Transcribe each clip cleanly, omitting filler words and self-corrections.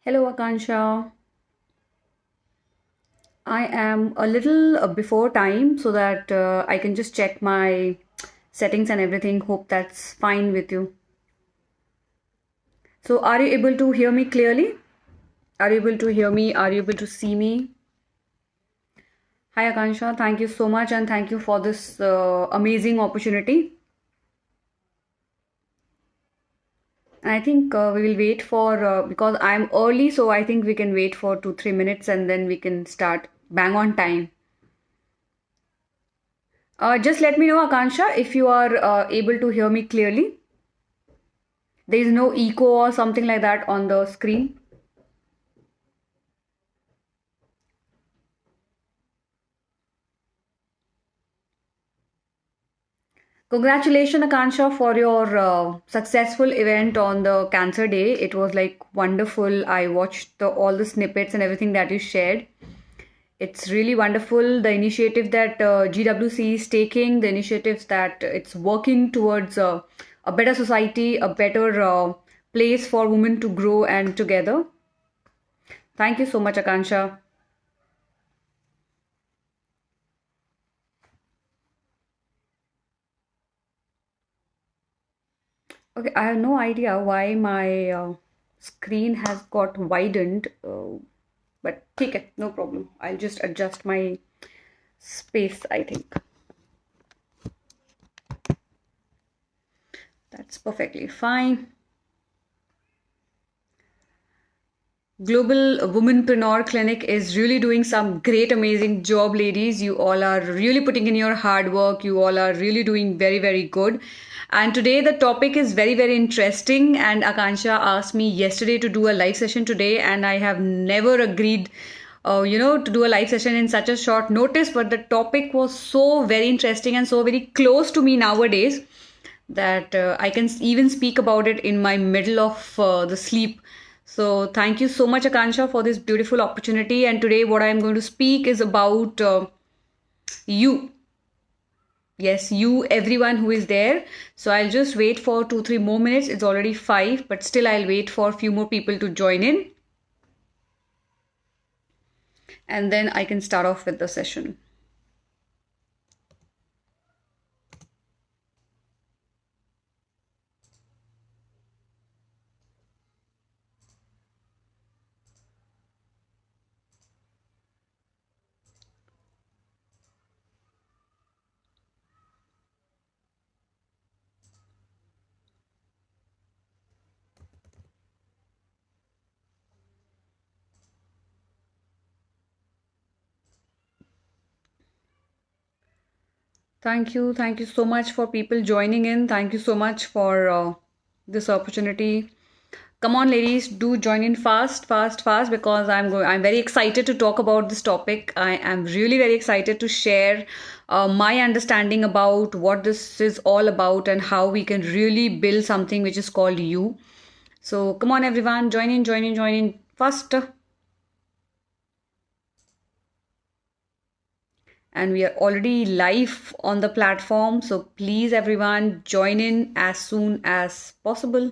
Hello, Akansha. I am a little before time so that I can just check my settings and everything. Hope that's fine with you. So, are you able to hear me clearly? Are you able to hear me? Are you able to see me? Hi, Akansha. Thank you so much and thank you for this amazing opportunity. And I think we will wait for, because I'm early, so I think we can wait for 2, 3 minutes and then we can start bang on time. Just let me know, Akansha, if you are able to hear me clearly. There is no echo or something like that on the screen. Congratulations, Akansha, for your successful event on the Cancer Day. It was like wonderful. I watched all the snippets and everything that you shared. It's really wonderful. The initiative that GWC is taking, the initiatives that it's working towards a better society, a better place for women to grow and together. Thank you so much, Akansha. Okay, I have no idea why my screen has got widened, but take it, no problem. I'll just adjust my space, I think. That's perfectly fine. Global Womanpreneur Clinic is really doing some great, amazing job, ladies. You all are really putting in your hard work. You all are really doing very, very good. And today the topic is very, very interesting. And Akansha asked me yesterday to do a live session today, and I have never agreed, to do a live session in such a short notice. But the topic was so very interesting and so very close to me nowadays that I can even speak about it in my middle of the sleep. So, thank you so much, Akansha, for this beautiful opportunity. And today, what I'm going to speak is about you. Yes, you, everyone who is there. So, I'll just wait for 2, 3 more minutes. It's already 5, but still, I'll wait for a few more people to join in. And then I can start off with the session. Thank you. Thank you so much for people joining in. Thank you so much for this opportunity. Come on, ladies, do join in fast, fast, fast because I'm very excited to talk about this topic. I am really very excited to share my understanding about what this is all about and how we can really build something which is called you. So come on, everyone, join in, join in, join in fast. And we are already live on the platform. So please, everyone, join in as soon as possible.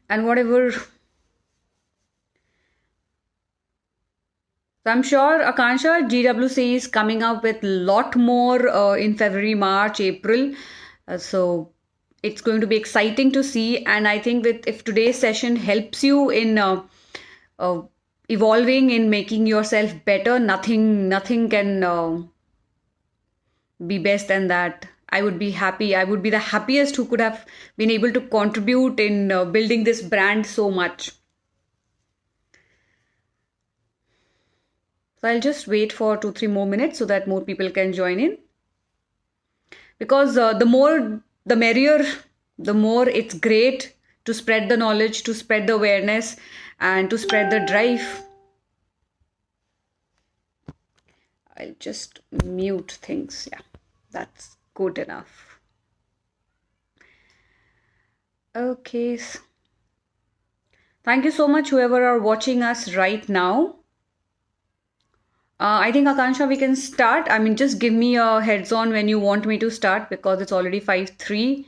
And whatever. So I'm sure Akansha GWC is coming up with a lot more in February, March, April. So it's going to be exciting to see. And I think with if today's session helps you in uh, evolving in making yourself better, nothing can be best than that. I would be happy. I would be the happiest who could have been able to contribute in building this brand so much. So I'll just wait for 2, 3 more minutes so that more people can join in. Because the more, the merrier, the more it's great to spread the knowledge, to spread the awareness, and to spread the drive. I'll just mute things. Yeah, that's good enough. Okay. Thank you so much, whoever are watching us right now. I think Akansha, we can start. I mean, just give me a heads on when you want me to start because it's already 5:03.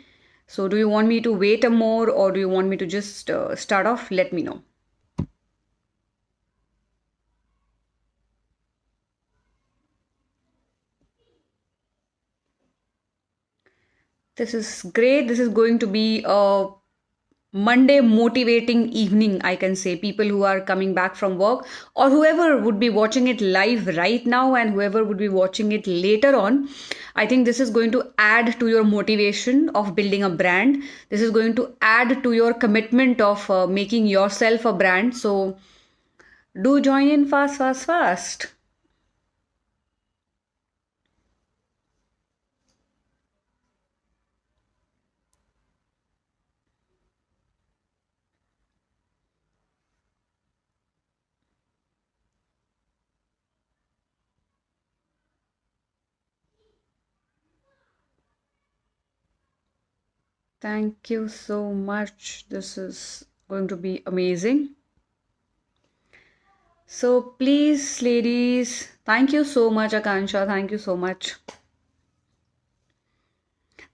So, do you want me to wait a more or do you want me to just start off? Let me know. This is great. This is going to be a Monday motivating evening, I can say. People who are coming back from work or whoever would be watching it live right now and whoever would be watching it later on. I think this is going to add to your motivation of building a brand. This is going to add to your commitment of making yourself a brand. So do join in fast, fast, fast. Thank you so much. This is going to be amazing. So please, ladies, thank you so much, Akansha. Thank you so much.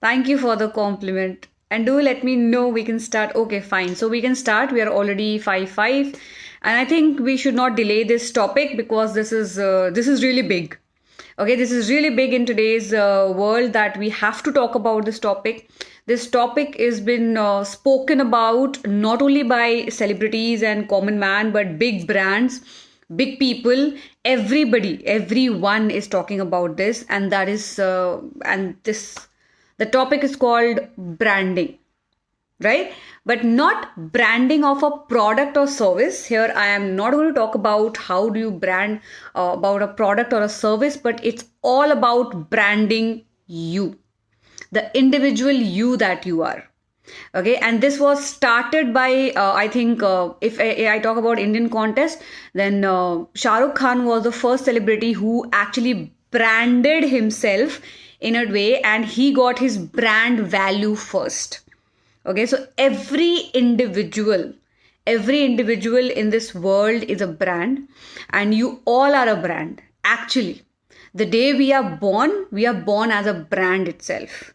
Thank you for the compliment. And do let me know we can start. Okay, fine. So we can start. We are already 5:05. And I think we should not delay this topic because this is really big. Okay, this is really big in today's world that we have to talk about this topic. This topic has been spoken about not only by celebrities and common man, but big brands, big people, everybody, everyone is talking about this, and that is, and this, the topic is called branding, right? But not branding of a product or service. Here I am not going to talk about how do you brand about a product or a service, but it's all about branding you, the individual you that you are. Okay, and this was started by I think if I talk about Indian contest, then Shah Rukh Khan was the first celebrity who actually branded himself in a way, and he got his brand value first. Okay, so every individual in this world is a brand, and you all are a brand. Actually, the day we are born as a brand itself.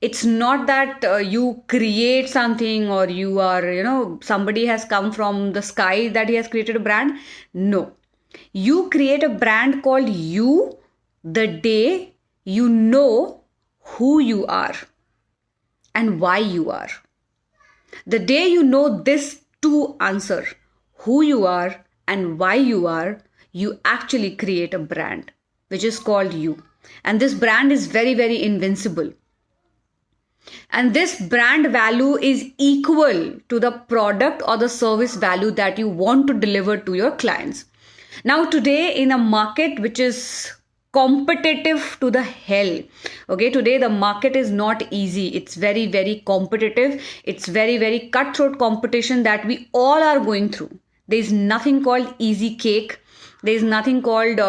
It's not that you create something or you are, somebody has come from the sky that he has created a brand. No, you create a brand called you the day you know who you are and why you are. The day you know this to answer, who you are and why you are, you actually create a brand, which is called you. And this brand is very, very invincible. And this brand value is equal to the product or the service value that you want to deliver to your clients. Now, today in a market which is competitive to the hell, okay, today the market is not easy. It's very, very competitive. It's very, very cutthroat competition that we all are going through. There's nothing called easy cake. There's nothing called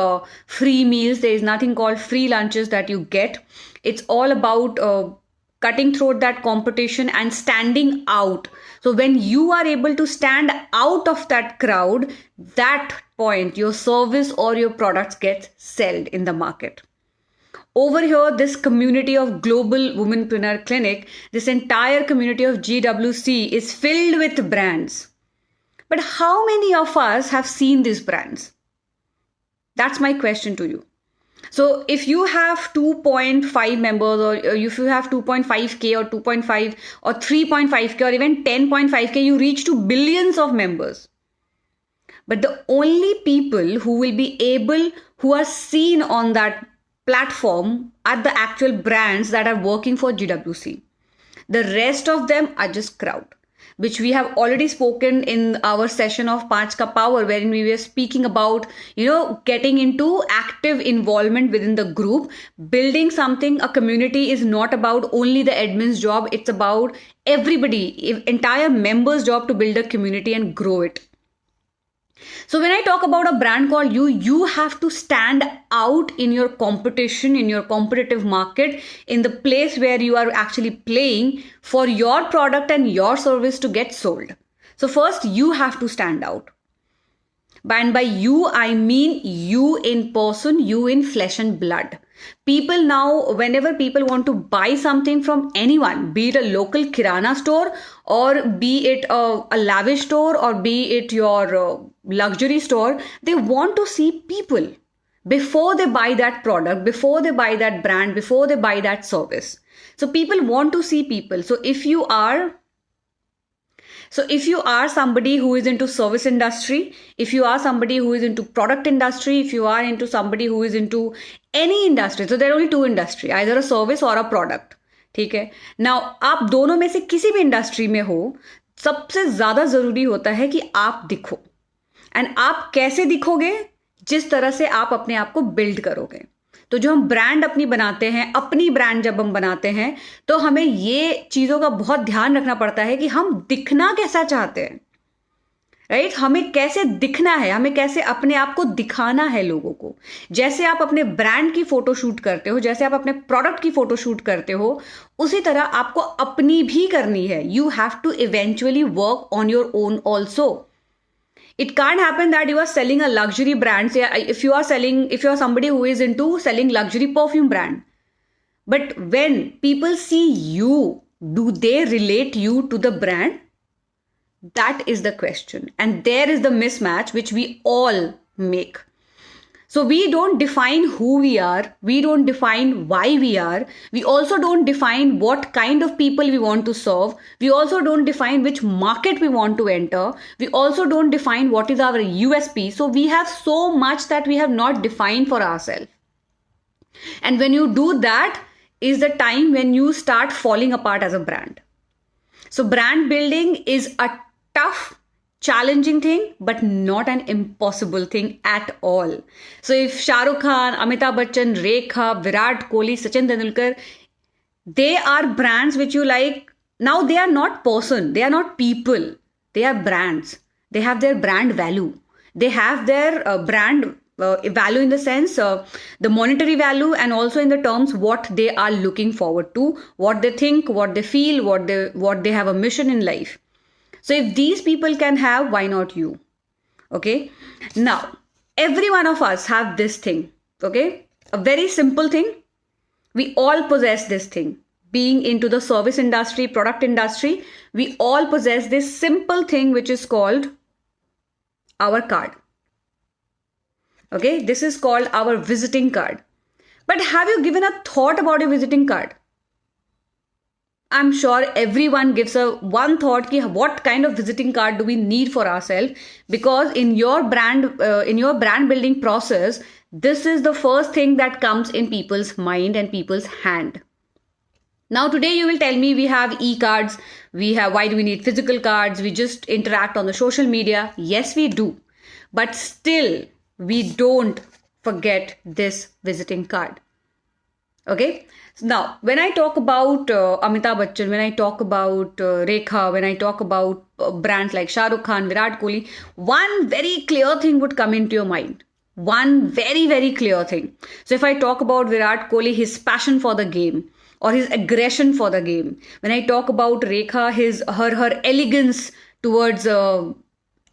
free meals. There's nothing called free lunches that you get. It's all about cutting through that competition and standing out. So when you are able to stand out of that crowd, that point your service or your products get sold in the market. Over here, this community of Global Womenpreneur Clinic, this entire community of GWC is filled with brands. But how many of us have seen these brands? That's my question to you. So if you have 2.5 members, or if you have 2.5k or 2.5 or 3.5k or even 10.5k, you reach to billions of members. But the only people who will be able, who are seen on that platform are the actual brands that are working for GWC. The rest of them are just crowd, which we have already spoken in our session of Panch Ka Power, wherein we were speaking about, getting into active involvement within the group. Building something, a community is not about only the admin's job. It's about everybody, entire member's job to build a community and grow it. So when I talk about a brand called you, you have to stand out in your competition, in your competitive market, in the place where you are actually playing for your product and your service to get sold. So first, you have to stand out. And by you, I mean you in person, you in flesh and blood. People now, whenever people want to buy something from anyone, be it a local kirana store, or be it a lavish store, or be it your luxury store, they want to see people before they buy that product, before they buy that brand, before they buy that service. So people want to see people. So if you are somebody who is into service industry, if you are somebody who is into product industry, if you are into somebody who is into any industry, so there are only two industry, either a service or a product. ठीक है. Now आप दोनों में से किसी भी industry में हो, सबसे ज्यादा जरूरी होता है कि आप दिखो. एंड आप कैसे दिखोगे? जिस तरह से आप अपने आप को बिल्ड करोगे. तो जो हम ब्रांड अपनी बनाते हैं, अपनी ब्रांड जब हम बनाते हैं, तो हमें ये चीजों का बहुत ध्यान रखना पड़ता है कि हम दिखना कैसा चाहते हैं. राइट? हमें कैसे दिखना है, हमें कैसे अपने आप को दिखाना है लोगों को. जैसे आप अपने ब्रांड की फोटो शूट करते हो, जैसे आप अपने प्रोडक्ट की फोटो शूट करते हो, उसी तरह आपको अपनी भी करनी है. You have to eventually work on your own also. It can't happen that you are selling a luxury brand. Say, if you are somebody who is into selling luxury perfume brand, but when people see you, do they relate you to the brand? That is the question. And there is the mismatch which we all make. So we don't define who we are. We don't define why we are. We also don't define what kind of people we want to serve. We also don't define which market we want to enter. We also don't define what is our USP. So we have so much that we have not defined for ourselves. And when you do that is the time when you start falling apart as a brand. So brand building is a tough, challenging thing, but not an impossible thing at all. So if Shah Rukh Khan, Amitabh Bachchan, Rekha, Virat Kohli, Sachin Tendulkar, they are brands which you like. Now they are not person, they are not people, they are brands. They have their brand value. They have their brand value in the sense the monetary value, and also in the terms what they are looking forward to, what they think, what they feel, what they have a mission in life. So if these people can have, why not you? Okay. Now, every one of us have this thing. Okay. A very simple thing. We all possess this thing. Being into the service industry, product industry, we all possess this simple thing which is called our card. Okay. This is called our visiting card. But have you given a thought about your visiting card? I'm sure everyone gives a one thought ki what kind of visiting card do we need for ourselves, because in your brand building process, this is the first thing that comes in people's mind and people's hand. Now today you will tell me we have e-cards, why do we need physical cards? We just interact on the social media. Yes, we do. But still we don't forget this visiting card. Okay. Now, when I talk about Amitabh Bachchan, when I talk about Rekha, when I talk about brands like Shah Rukh Khan, Virat Kohli, one very clear thing would come into your mind. One very, very clear thing. So if I talk about Virat Kohli, his passion for the game or his aggression for the game. When I talk about Rekha, her elegance towards an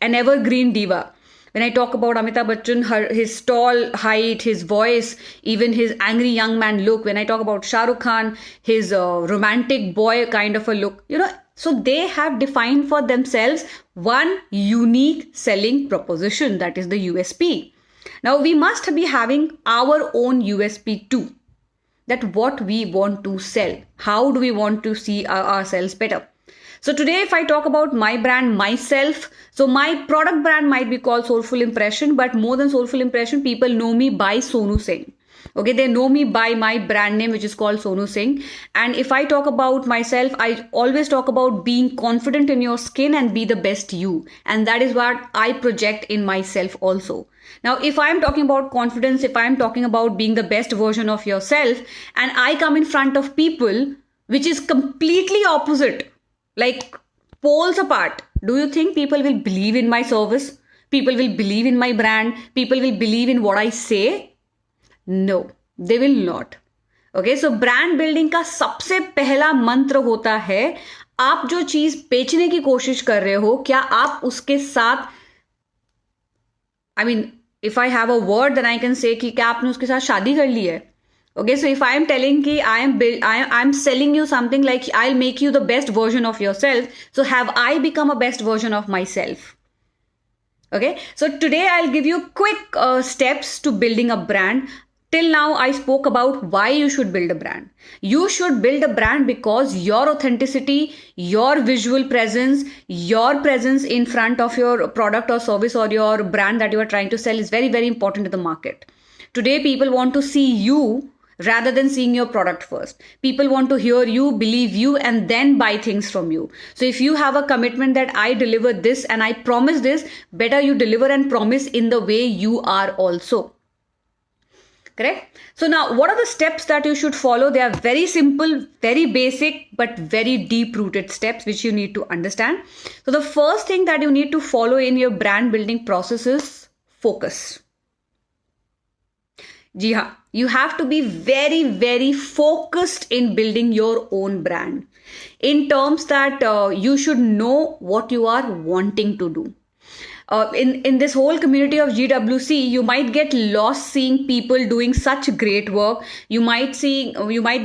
evergreen diva. When I talk about Amitabh Bachchan, his tall height, his voice, even his angry young man look. When I talk about Shah Rukh Khan, his romantic boy kind of a look. So they have defined for themselves one unique selling proposition, that is the USP. Now we must be having our own USP too. That what we want to sell. How do we want to see ourselves better? So today, if I talk about my brand, myself, so my product brand might be called Soulful Impression, but more than Soulful Impression, people know me by Sonu Singh. Okay, they know me by my brand name, which is called Sonu Singh. And if I talk about myself, I always talk about being confident in your skin and be the best you. And that is what I project in myself also. Now, if I'm talking about confidence, if I'm talking about being the best version of yourself, and I come in front of people, which is completely opposite, like poles apart, do you think people will believe in my service? People will believe in my brand? People will believe in what I say? No, they will not. Okay, so brand building का सबसे पहला मंत्र होता है, आप जो चीज बेचने की कोशिश कर रहे हो, क्या आप उसके साथ I mean, if I have a word, then I can say कि क्या आपने उसके साथ शादी कर ली है? Okay, so if I am telling कि I'm selling you something like I'll make you the best version of yourself, so have I become a best version of myself? Okay, so today I'll give you quick steps to building a brand. Till now, I spoke about why you should build a brand. You should build a brand because your authenticity, your visual presence, your presence in front of your product or service or your brand that you are trying to sell is very, very important to the market. Today, people want to see you rather than seeing your product first. People want to hear you, believe you, and then buy things from you. So if you have a commitment that I deliver this and I promise this, better you deliver and promise in the way you are also. Correct? So now, what are the steps that you should follow? They are very simple, very basic, but very deep-rooted steps which you need to understand. So the first thing that you need to follow in your brand building process is focus. Ji haan, you have to be very, very focused in building your own brand. In terms that you should know what you are wanting to do. In this whole community of GWC, you might get lost seeing people doing such great work. You might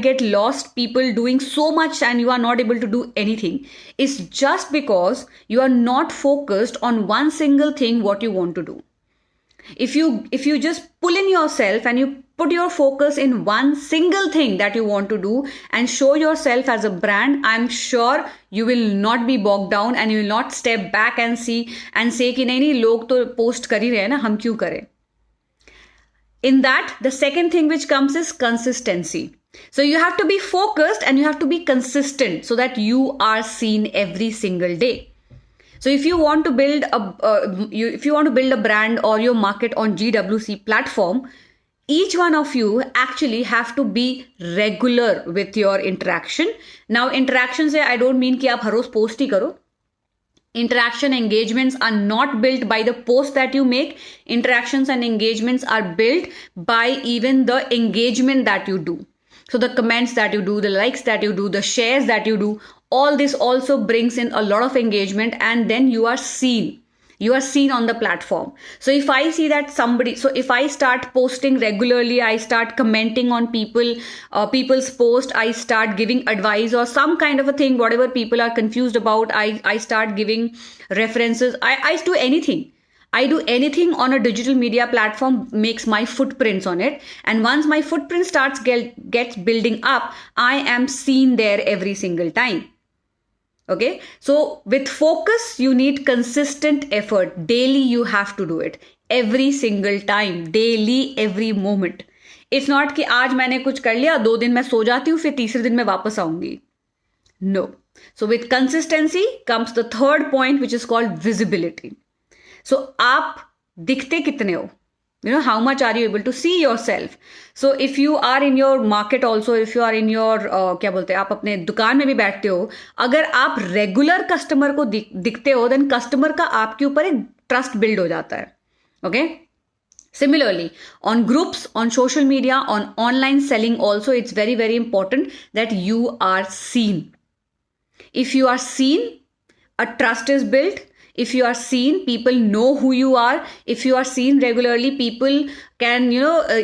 get lost people doing so much and you are not able to do anything. It's just because you are not focused on one single thing what you want to do. If you just pull in yourself and you put your focus in one single thing that you want to do and show yourself as a brand, I'm sure you will not be bogged down and you will not step back and say कि नहीं लोग तो post कर ही रहे हैं ना, हम क्यों करें? In that, the second thing which comes is consistency. So you have to be focused and you have to be consistent so that you are seen every single day. So if you want to build a brand or your market on GWC platform, each one of you actually have to be regular with your interaction. Now, interaction se I don't mean कि आप हर रोज post ही करो. Interaction engagements are not built by the post that you make. Interactions and engagements are built by even the engagement that you do. So the comments that you do, the likes that you do, the shares that you do, all this also brings in a lot of engagement and then you are seen. You are seen on the platform. So if I see that if I start posting regularly, I start commenting on people's post, I start giving advice or some kind of a thing, whatever people are confused about, I start giving references. I do anything. I do anything on a digital media platform makes my footprints on it. And once my footprint starts gets building up, I am seen there every single time. Okay, so with focus, you need consistent effort. Daily, you have to do it. Every single time, daily, every moment. It's not कि आज मैंने कुछ कर लिया, 2 दिन मैं सो जाती हूँ, फिर तीसरे दिन मैं वापस आऊंगी. No. So with consistency comes the third point, which is called visibility. So आप दिखते कितने हो? You know, how much are you able to see yourself? So if you are in your market also, if you are in your क्या बोलते हैं, आप अपने दुकान में भी बैठते हो, अगर आप रेगुलर कस्टमर को दिखते हो, then कस्टमर का आपके ऊपर एक ट्रस्ट बिल्ड हो जाता है. Okay? Similarly, on groups, on social media, on online selling also, it's very, very important that you are seen. If you are seen, a trust is built. If you are seen, people know who you are. If you are seen regularly, people can,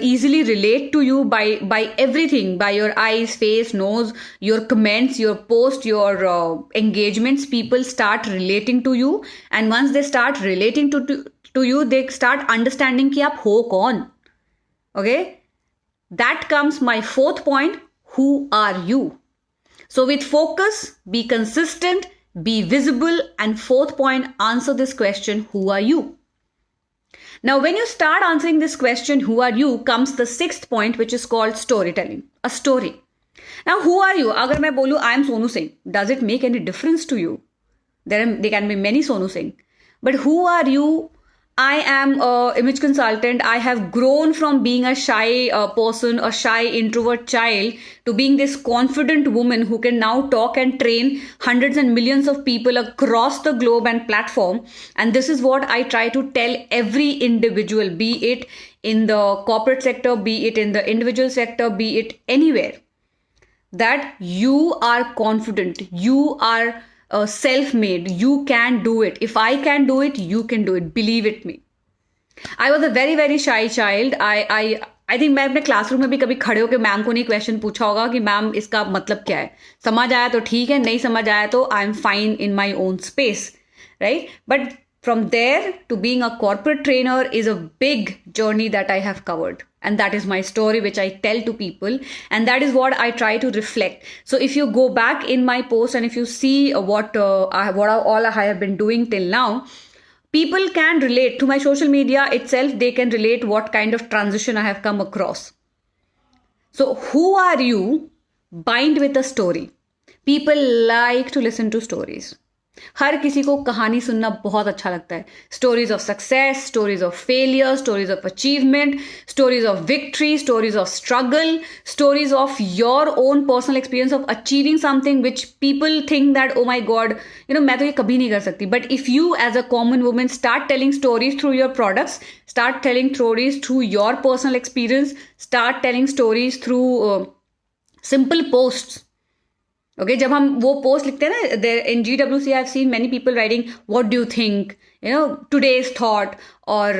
easily relate to you by everything, by your eyes, face, nose, your comments, your post, your engagements. People start relating to you. And once they start relating to you, they start understanding कि आप हो कौन. Okay? That comes my fourth point. Who are you? So with focus, be consistent, be visible, and fourth point, answer this question, who are you? Now, when you start answering this question, who are you, comes the sixth point, which is called storytelling, a story. Now, who are you? Agar main bolu, I am Sonu Singh. Does it make any difference to you? There can be many Sonu Singh. But who are you? I am an image consultant. I have grown from being a shy person, a shy introvert child, to being this confident woman who can now talk and train hundreds and millions of people across the globe and platform. And this is what I try to tell every individual, be it in the corporate sector, be it in the individual sector, be it anywhere, that you are confident, you are self-made, you can do it. If I can do it, you can do it. Believe it me. I was a very very shy child. I think मैं अपने classroom में भी कभी खड़े होकर ma'am को नहीं question पूछा होगा कि मैम इसका मतलब क्या है. समझ आया तो ठीक है, नहीं समझ आया तो I am fine in my own space, right. But from there to being a corporate trainer is a big journey that I have covered, and that is my story which I tell to people, and that is what I try to reflect. So if you go back in my post and if you see what all I have been doing till now, people can relate to my social media itself. They can relate what kind of transition I have come across. So who are you? Bind with a story. People like to listen to stories. हर किसी को कहानी सुनना बहुत अच्छा लगता है. Stories of success, stories of failure, stories of achievement, stories of victory, stories of struggle, stories of your own personal experience of achieving something which people think that oh my god, मैं तो ये कभी नहीं कर सकती. But if you as a common women start telling stories through your products, start telling stories through your personal experience, start telling stories through simple posts. Okay, जब हम वो पोस्ट लिखते हैं ना, in GWC I have seen many people writing what do you think, today's thought, और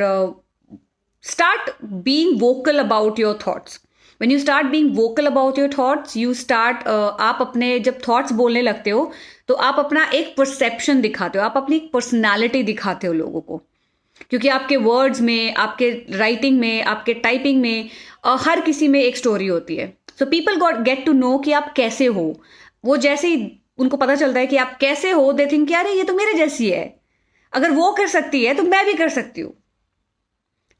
start being vocal about your thoughts. When you start being vocal about your thoughts, you start, आप अपने जब thoughts बोलने लगते हो तो आप अपना एक परसेप्शन दिखाते हो, आप अपनी एक पर्सनैलिटी दिखाते हो लोगों को, क्योंकि आपके वर्ड्स में, आपके राइटिंग में, आपके टाइपिंग में, हर किसी में एक स्टोरी होती है. So people get to know कि आप कैसे हो. वो जैसे ही उनको पता चलता है कि आप कैसे हो, दे थिंक अरे ये तो मेरे जैसी है, अगर वो कर सकती है तो मैं भी कर सकती हूँ.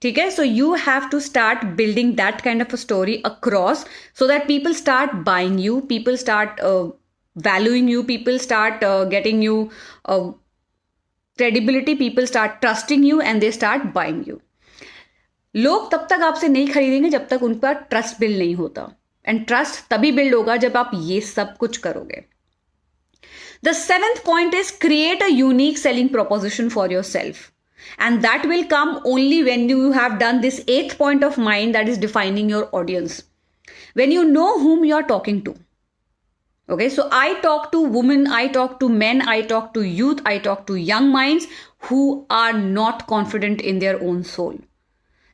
ठीक है. So you have to start building that kind of a story across, so that people start buying you, people start valuing you, people start getting you credibility, people start trusting you and they start buying you. लोग तब तक आपसे नहीं खरीदेंगे जब तक उन पर ट्रस्ट बिल्ड नहीं होता, एंड ट्रस्ट तभी बिल्ड होगा जब आप ये सब कुछ करोगे. The 7th point is create a unique selling proposition for your self, and that will come only when you have done this 8th point of mind, that is defining your audience. When you know whom you are talking to. Okay, so I talk to women, I talk to men, I talk to youth, I talk to young minds who are not confident in their own soul.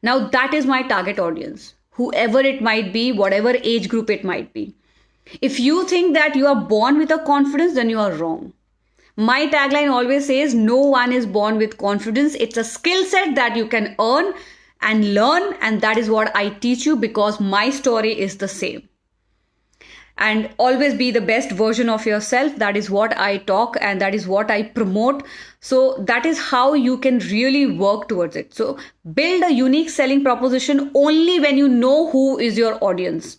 Now that is my target audience, whoever it might be, whatever age group it might be. If you think that you are born with a confidence, then you are wrong. My tagline always says, no one is born with confidence. It's a skill set that you can earn and learn, and that is what I teach you, because my story is the same. And always be the best version of yourself. That is what I talk and that is what I promote. So that is how you can really work towards it. So build a unique selling proposition only when you know who is your audience.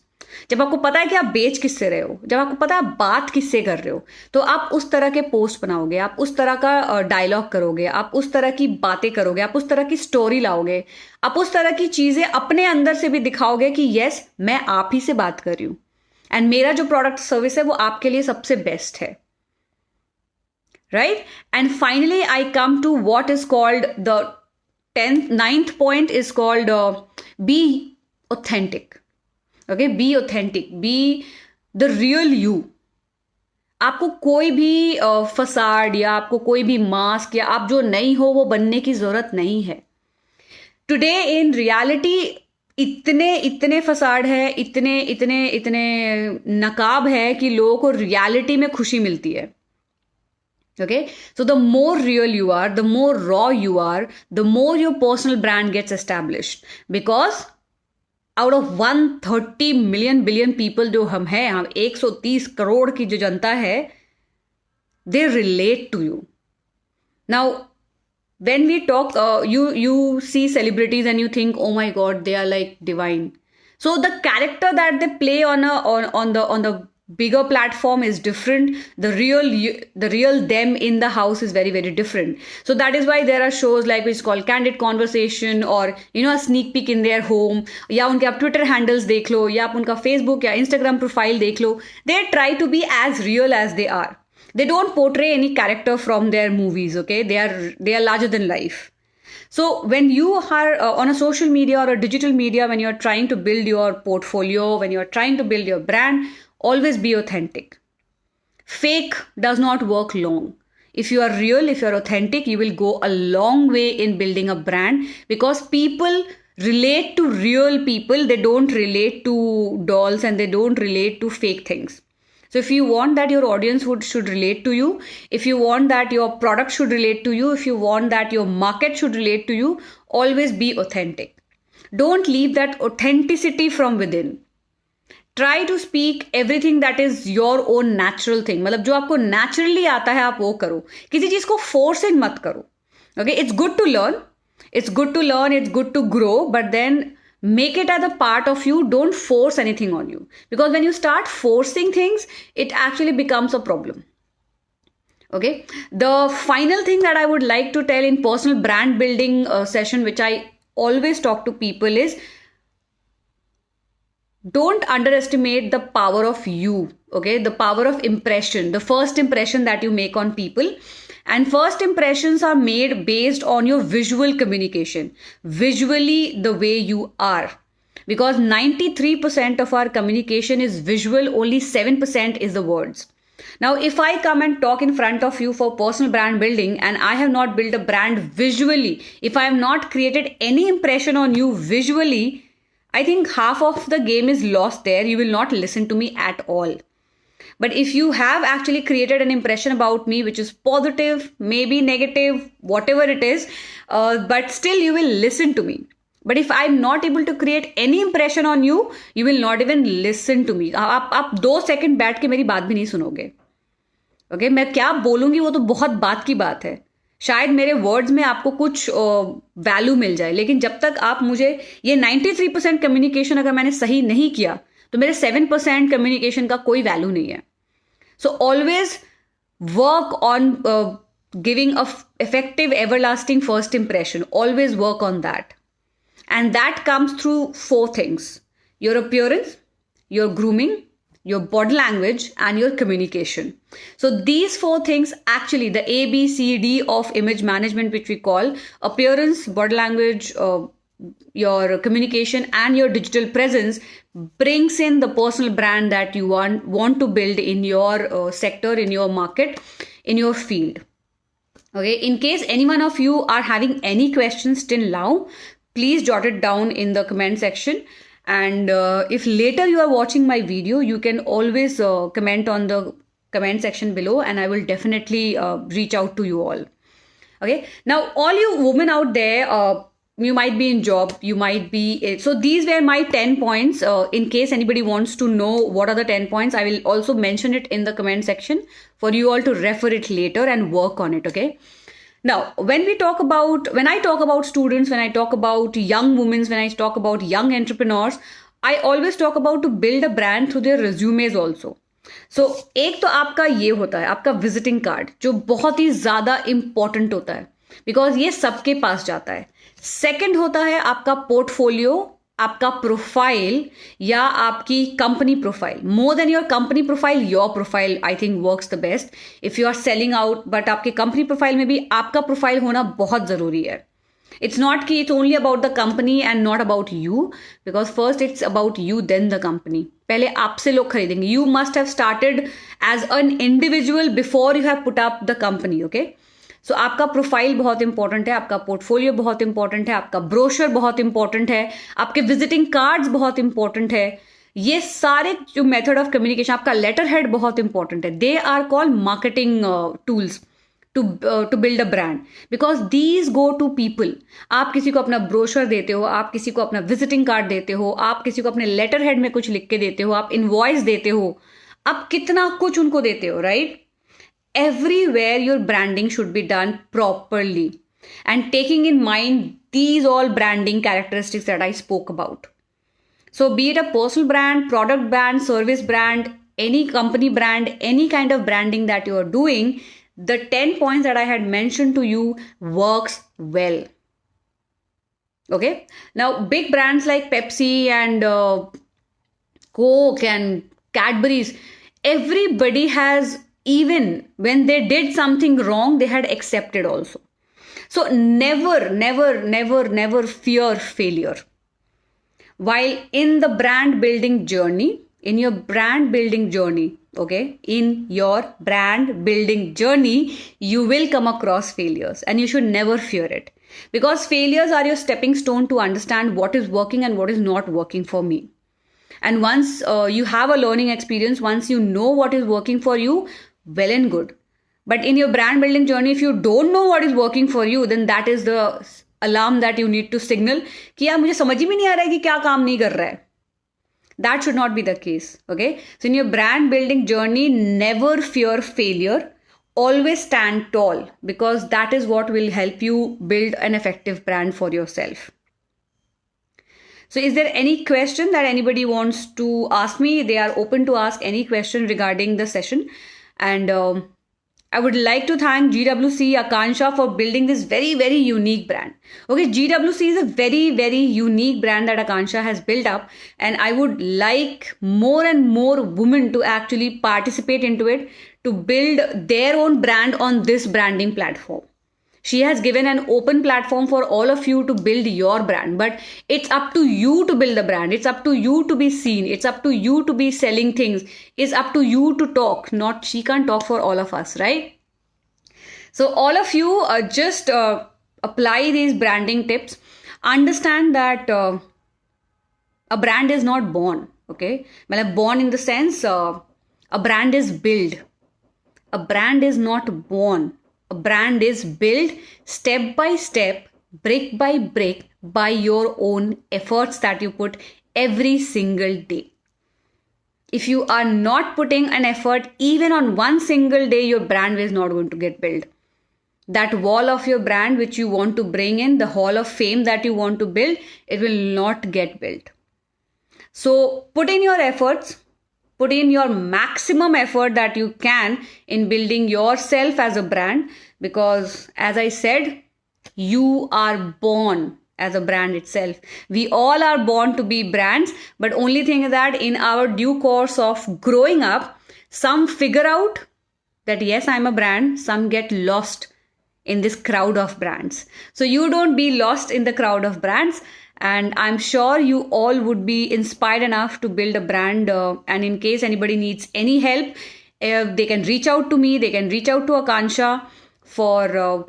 जब आपको पता है कि आप बेच किससे रहे हो, जब आपको पता है आप बात किससे कर रहे हो, तो आप उस तरह के पोस्ट बनाओगे, आप उस तरह का डायलॉग करोगे, आप उस तरह की बातें करोगे, आप उस तरह की स्टोरी लाओगे, आप उस तरह की चीजें अपने अंदर से भी दिखाओगे कि यस, मैं आप ही से बात कर रही हूं एंड मेरा जो प्रोडक्ट सर्विस है वो आपके लिए सबसे बेस्ट है. Right. And finally I come to what is called the 9th point is called be authentic. Okay, be authentic, be the real you. आपको कोई भी फसाड या आपको कोई भी मास्क या आप जो नहीं हो वो बनने की जरूरत नहीं है. टुडे इन रियलिटी इतने फसाड है, इतने नकाब है कि लोगों को रियलिटी में खुशी मिलती है. Okay, so the more real you are, the more raw you are, the more your personal brand gets established. Because out of 130 million billion people जो हम हैं, हम 130 करोड़ की जो जनता है, they relate to you. Now, when we talk, you see celebrities and you think, oh my God, they are like divine. So the character that they play on the bigger platform is different. The real them in the house is very, very different. So that is why there are shows like which is called Candid Conversation, or a sneak peek in their home, या उनके आप Twitter handles देख लो, या आप उनका Facebook या Instagram profile देख लो. They try to be as real as they are. They don't portray any character from their movies. Okay, they are larger than life. So when you are on a social media or a digital media, when you're trying to build your portfolio, when you're trying to build your brand, always be authentic. Fake does not work long. If you are real, if you are authentic, you will go a long way in building a brand, because people relate to real people. They don't relate to dolls, and they don't relate to fake things. So if you want that your audience should relate to you, if you want that your product should relate to you, if you want that your market should relate to you, always be authentic. Don't leave that authenticity from within. Try to speak everything that is your own natural thing. मतलब जो आपको naturally आता है आप वो करो. किसी चीज को forcing मत करो. Okay, it's good to learn. It's good to learn. It's good to grow. But then make it as a part of you. Don't force anything on you. Because when you start forcing things, it actually becomes a problem. Okay. The final thing that I would like to tell in personal brand building session, which I always talk to people, is don't underestimate the power of you. Okay, the power of impression, the first impression that you make on people. And first impressions are made based on your visual communication, visually the way you are. Because 93% of our communication is visual, only 7% is the words. Now, if I come and talk in front of you for personal brand building and I have not built a brand visually, if I have not created any impression on you visually, I think half of the game is lost there. You will not listen to me at all. But if you have actually created an impression about me, which is positive, maybe negative, whatever it is, but still you will listen to me. But if I'm not able to create any impression on you, you will not even listen to me. आप 2 second बैठ के मेरी बात भी नहीं सुनोगे. Okay, मैं क्या बोलूंगी वो तो बहुत बात की बात है. शायद मेरे वर्ड्स में आपको कुछ वैल्यू मिल जाए, लेकिन जब तक आप मुझे ये 93% कम्युनिकेशन अगर मैंने सही नहीं किया तो मेरे 7% कम्युनिकेशन का कोई वैल्यू नहीं है. So always work on giving a effective everlasting first impression. Always work on that. And that comes through 4 things: your appearance, your grooming, your body language, and your communication. So these 4 things, actually the ABCD of image management, which we call appearance, body language, your communication, and your digital presence, brings in the personal brand that you want to build in your sector, in your market, in your field. Okay, in case any one of you are having any questions till now, please jot it down in the comment section. And if later you are watching my video, you can always comment on the comment section below, and I will definitely reach out to you all. Okay, now all you women out there, you might be in job, you might be, so these were my 10 points. In case anybody wants to know what are the 10 points, I will also mention it in the comment section for you all to refer it later and work on it. Okay. Now, when I talk about students, when I talk about young women, when I talk about young entrepreneurs, I always talk about to build a brand through their resumes also. So, एक तो आपका ये होता है, आपका visiting card, जो बहुत ही ज्यादा इंपॉर्टेंट होता है, बिकॉज ये सबके पास जाता है. सेकंड होता है आपका पोर्टफोलियो, आपका प्रोफाइल या आपकी company profile. More than your company profile, your profile I think works the best if you are selling out. But आपके कंपनी प्रोफाइल में भी आपका प्रोफाइल होना बहुत जरूरी है. इट्स नॉट कि it's only about the company and not about you, because first it's about you then the company. पहले आपसे लोग खरीदेंगे. You must have started as an individual before you have put up the company. Okay, सो आपका profile बहुत important है, आपका portfolio बहुत important है, आपका ब्रोशर बहुत इंपॉर्टेंट है, आपके विजिटिंग कार्ड्स बहुत इंपॉर्टेंट है. ये सारे जो मेथड ऑफ कम्युनिकेशन, आपका लेटर हेड बहुत इंपॉर्टेंट है. They are called marketing tools to build a brand, because these go to people. आप किसी को अपना ब्रोशर देते हो, आप किसी को अपना विजिटिंग कार्ड देते हो, आप किसी को अपने लेटर हेड में कुछ लिख के देते हो, आप इनवॉइस देते हो, आप कितना कुछ उनको देते हो, right? Everywhere your branding should be done properly and taking in mind these all branding characteristics that I spoke about. So be it a personal brand, product brand, service brand, any company brand, any kind of branding that you are doing, the 10 points that I had mentioned to you works well. Okay, now big brands like Pepsi and Coke and Cadbury's, everybody has, even when they did something wrong, they had accepted also. So never fear failure. While in the brand building journey, in your brand building journey, okay, in your brand building journey, you will come across failures and you should never fear it. Because failures are your stepping stone to understand what is working and what is not working for me. And once you have a learning experience, once you know what is working for you, well and good. But in your brand building journey, if you don't know what is working for you, then that is the alarm that you need to signal कि यार मुझे समझ ही नहीं आ रहा है कि क्या काम नहीं कर रहा है. That should not be the case. Okay. So in your brand building journey, never fear failure. Always stand tall, because that is what will help you build an effective brand for yourself. So is there any question that anybody wants to ask me? They are open to ask any question regarding the session. And I would like to thank GWC Akansha for building this very, very unique brand. Okay, GWC is a very, very unique brand that Akansha has built up. And I would like more and more women to actually participate into it, to build their own brand on this branding platform. She has given an open platform for all of you to build your brand, but it's up to you to build a brand. It's up to you to be seen. It's up to you to be selling things. It's up to you to talk. Not she can't talk for all of us, right? So all of you just apply these branding tips. Understand that a brand is not born. Okay, well, born in the sense a brand is built. A brand is not born. A brand is built step by step, brick by brick, by your own efforts that you put every single day. If you are not putting an effort even on one single day, your brand is not going to get built. That wall of your brand which you want to bring in, the hall of fame that you want to build, it will not get built. So put in your efforts. Put in your maximum effort that you can in building yourself as a brand, because as I said, you are born as a brand itself. We all are born to be brands, but only thing is that in our due course of growing up, some figure out that yes, I'm a brand, some get lost in this crowd of brands. So you don't be lost in the crowd of brands. And I'm sure you all would be inspired enough to build a brand. And in case anybody needs any help, they can reach out to me. They can reach out to Akansha for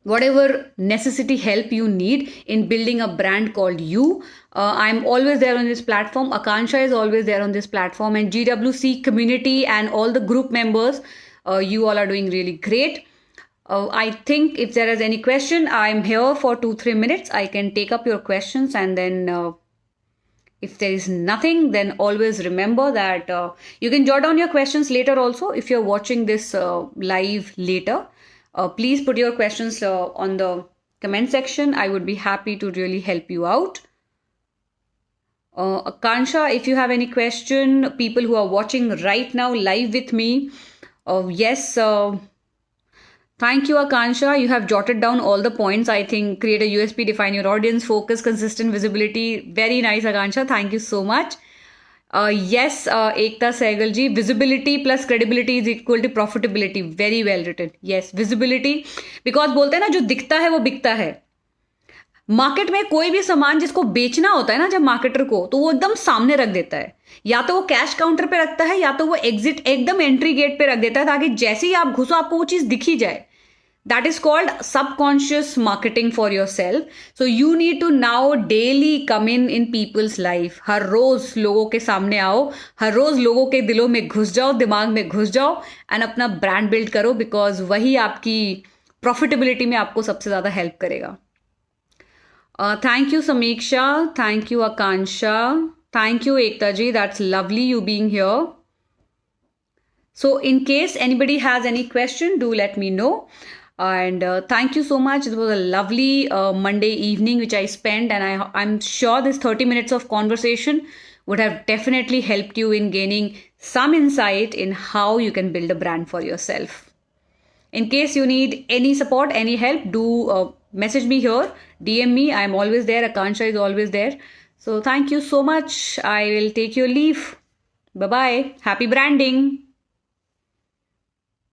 whatever necessity help you need in building a brand called you. I'm always there on this platform. Akansha is always there on this platform. And GWC community and all the group members, you all are doing really great. I think if there is any question, I'm here for 2-3 minutes. I can take up your questions, and then if there is nothing, then always remember that you can jot down your questions later also. If you're watching this live later, please put your questions on the comment section. I would be happy to really help you out. Akansha, if you have any question, people who are watching right now live with me, yes, thank you, Akansha. You have jotted down all the points. I think create a USP, define your audience, focus, consistent visibility. Very nice, Akansha. Thank you so much. Yes, Ekta Sehgal ji, visibility plus credibility is equal to profitability. Very well written. Yes, visibility. Because बोलते हैं ना, जो दिखता है वो बिकता है. Market में कोई भी सामान जिसको बेचना होता है ना, जब मार्केटर को, तो वो एकदम सामने रख देता है. या तो वो कैश काउंटर पे रखता है, या तो वो एग्जिट एकदम एंट्री गेट पे रख देता है, ताकि जैसे ही आप घुसो आपको वो चीज दिखी जाए. That is called subconscious marketing for yourself. So you need to now daily come in people's life. हर रोज लोगों के सामने आओ, हर रोज लोगों के दिलों में घुस जाओ, दिमाग में घुस जाओ, and अपना ब्रांड बिल्ड करो, because वही आपकी प्रॉफिटेबिलिटी में आपको सबसे ज्यादा हेल्प करेगा. Thank you, Samiksha. Thank you, Akansha. Thank you, Ekta ji. That's lovely you being here. So in case anybody has any question, do let me know. And thank you so much. It was a lovely Monday evening which I spent, and I'm sure this 30 minutes of conversation would have definitely helped you in gaining some insight in how you can build a brand for yourself. In case you need any support, any help, do message me here, DM me. I'm always there. Akansha is always there. So thank you so much. I will take your leave. Bye-bye. Happy branding.